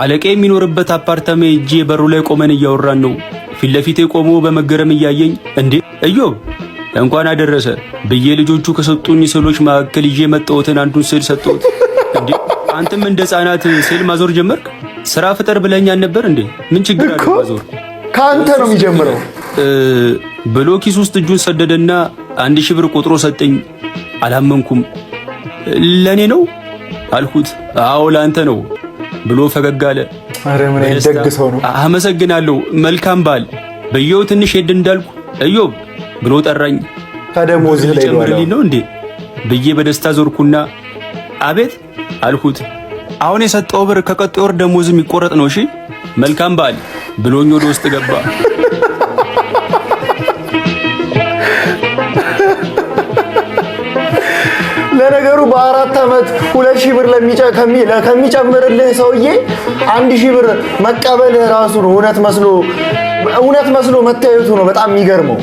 አለቃ የሚኖርበት አፓርታማ ሄጄ በሩ ላይ ቆመን እያወራን ነው። ፊት ለፊቴ ቆሞ በመገረም እያየኝ እንዴ እዮብ እንኳን አደረሰ ብዬ ልጆቹ ከሰጡኝ ስዕሎች መካከል ይዤ መጣሁትን አንዱን ስዕል ሰጠሁት። እንዴ አንተም እንደ ሕፃናት ስዕል ማዞር ጀመርክ? ስራ ፍጠር ብለኛል ነበር እንዴ? ምን ችግር አለ ማዞር? ካንተ ነው የሚጀምረው ብሎ ኪስ ውስጥ እጁን ሰደደና 1000 ብር ቆጥሮ ሰጠኝ። አላመንኩም። ለኔ ነው አልኩት። አዎ ላንተ ነው ብሎ ፈገግ አለ። አረ ምን ደግ ሰው ነው። አመሰግናለሁ መልካም በዓል በየው ትንሽ ሄድ እንዳልኩ እዮብ ብሎ ጠራኝ። ከደሞዝህ ላይ ነው እንዴ ብዬ በደስታ ዞርኩና አቤት አልኩት። አሁን የሰጠው ብር ከቀጣዩ ወር ደሞዝ የሚቆረጥ ነው። እሺ መልካም በዓል ብሎኝ ወደ ውስጥ ገባ። ለነገሩ በ4 ዓመት 2000 ብር ከሚጨምርልህ ሰውዬ 1000 ብር መቀበል ራሱ ነው እውነት መስሎ መታየቱ ነው በጣም የሚገርመው።